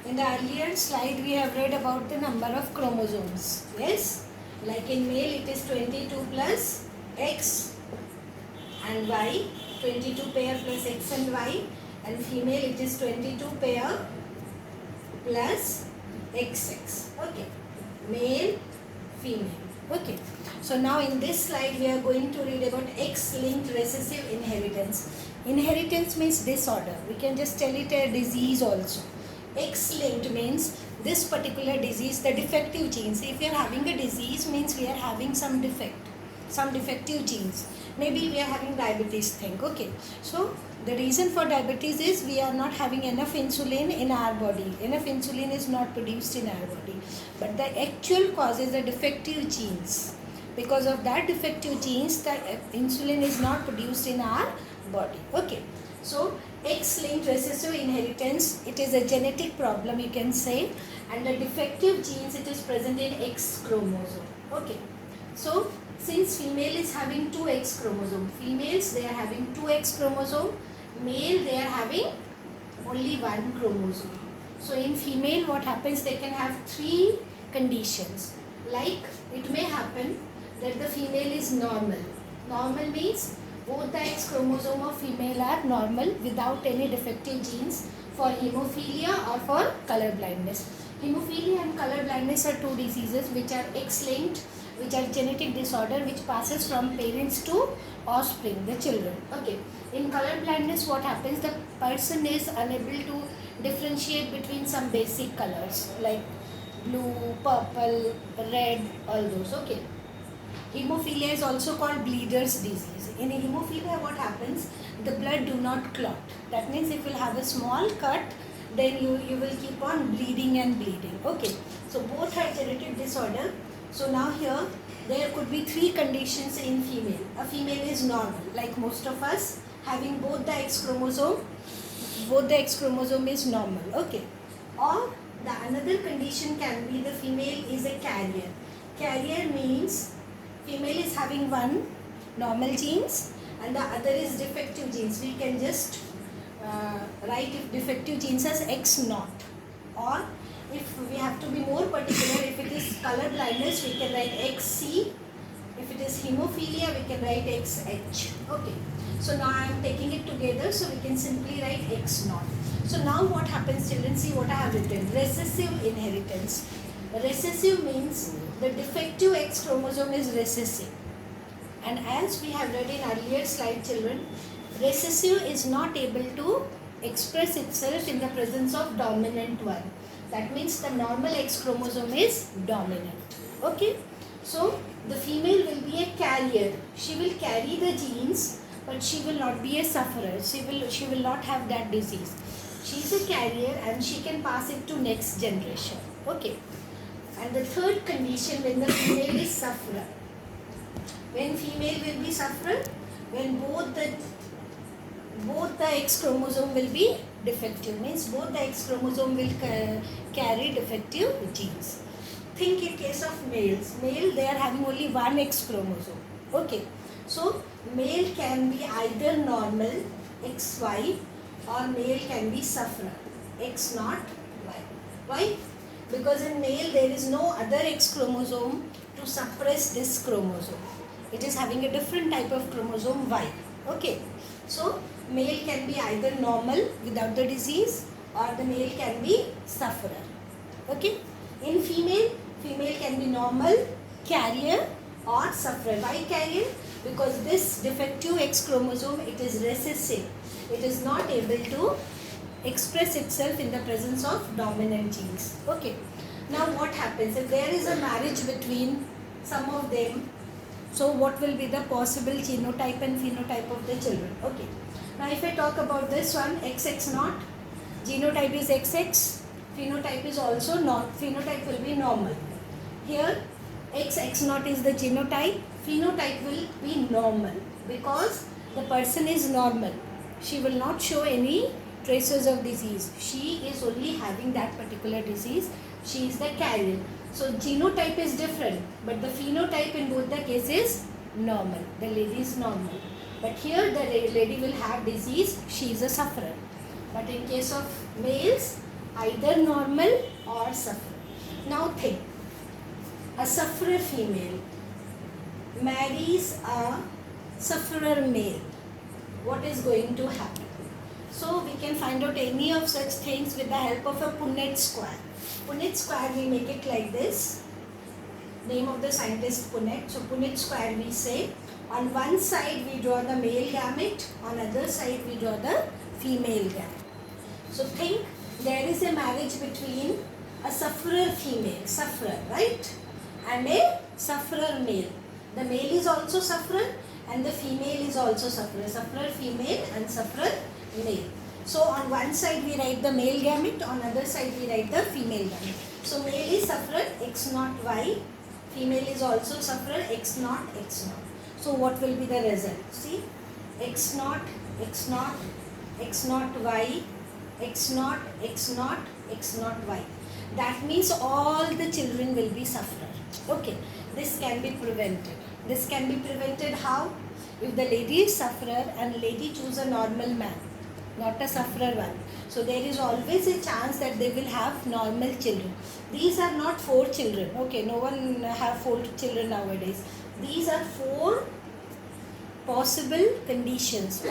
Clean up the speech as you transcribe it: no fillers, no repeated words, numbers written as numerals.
In the earlier slide, we have read about the number of chromosomes. Yes? Like in male, it is 22 plus X and Y. 22 pair plus X and Y. And female, it is 22 pair plus XX. Okay. Male, female. Okay. So now in this slide, we are going to read about X-linked recessive inheritance. Inheritance means disorder. We can just tell it a disease also. X-linked means this particular disease, the defective genes. If we are having a disease, means we are having some defect, some defective genes. Maybe we are having diabetes thing. Okay. So the reason for diabetes is we are not having enough insulin in our body. Enough insulin is not produced in our body. But the actual cause is the defective genes. Because of that defective genes, the insulin is not produced in our body. Okay. So X-linked recessive inheritance, it is a genetic problem, you can say, and the defective genes, it is present in X chromosome. Okay. So since female is having 2 X chromosome, females they are having 2 X chromosome, male they are having only 1 chromosome. So in female what happens, they can have 3 conditions. Like it may happen that the female is normal. Normal means both the X chromosome of female are normal without any defective genes for hemophilia or for color blindness. Hemophilia and color blindness are 2 diseases which are X-linked, which are genetic disorder which passes from parents to offspring, the children. Okay. In color blindness what happens, the person is unable to differentiate between some basic colors like blue, purple, red, all those. Okay. Hemophilia is also called bleeder's disease. In hemophilia what happens, the blood do not clot. That means if you have a small cut, then you will keep on bleeding and bleeding. Okay. So both are genetic disorder. So now here there could be 3 conditions in female. A female is normal, like most of us, having both the X chromosome. Both the X chromosome is normal. Okay. Or the another condition can be the female is a carrier. Carrier means female is having 1 normal genes and the other is defective genes. We can just write if defective genes as X0, or if we have to be more particular, if it is color blindness, we can write XC. If it is hemophilia, we can write XH. Okay. So now I am taking it together, so we can simply write X0. So now what happens, children? See what I have written. Recessive inheritance. Recessive means the defective X chromosome is recessive. And as we have read in earlier slide, children, recessive is not able to express itself in the presence of dominant one. That means the normal X chromosome is dominant. Okay. So the female will be a carrier. She will carry the genes, but she will not be a sufferer. She will not have that disease. She is a carrier and she can pass it to next generation. Okay. And the third condition, when the female is sufferer. When female will be sufferer, when both the X chromosome will be defective, means both the X chromosome will carry defective genes. Think in case of males. Male, they are having only 1 X chromosome. Okay. So male can be either normal XY or male can be sufferer X0 Y. Why? Because in male there is no other X chromosome to suppress this chromosome. It is having a different type of chromosome Y. Okay. So male can be either normal without the disease or the male can be sufferer. Okay. In female, female can be normal, carrier or sufferer. Why carrier? Because this defective X chromosome, it is recessive. It is not able to express itself in the presence of dominant genes. Okay. Now what happens? If there is a marriage between some of them, so what will be the possible genotype and phenotype of the children? Okay. Now if I talk about this one, XX0, genotype is XX, phenotype is also not, phenotype will be normal. Here XX0 is the genotype, phenotype will be normal because the person is normal. She will not show any traces of disease. She is only having that particular disease. She is the carrier. So genotype is different, but the phenotype in both the cases normal. The lady is normal. But here the lady will have disease. She is a sufferer. But in case of males, either normal or sufferer. Now think, a sufferer female marries a sufferer male. What is going to happen? So we can find out any of such things with the help of a Punnett square. Punnett square, we make it like this. Name of the scientist Punnett. So Punnett square, we say, on one side we draw the male gamete, on other side we draw the female gamete. So think, there is a marriage between a sufferer female, sufferer, right, and a sufferer male. The male is also sufferer and the female is also sufferer. Sufferer female and sufferer male. So on one side we write the male gamete, on other side we write the female gamete. So male is sufferer X naught Y, female is also sufferer X naught X naught. So what will be the result? See, X naught X naught X naught Y, X naught X naught X naught Y. That means all the children will be sufferer. Okay, this can be prevented. This can be prevented how? If the lady is sufferer and lady choose a normal man, not a sufferer one. So there is always a chance that they will have normal children. These are not 4 children. Okay, no one have 4 children nowadays. These are 4 possible conditions.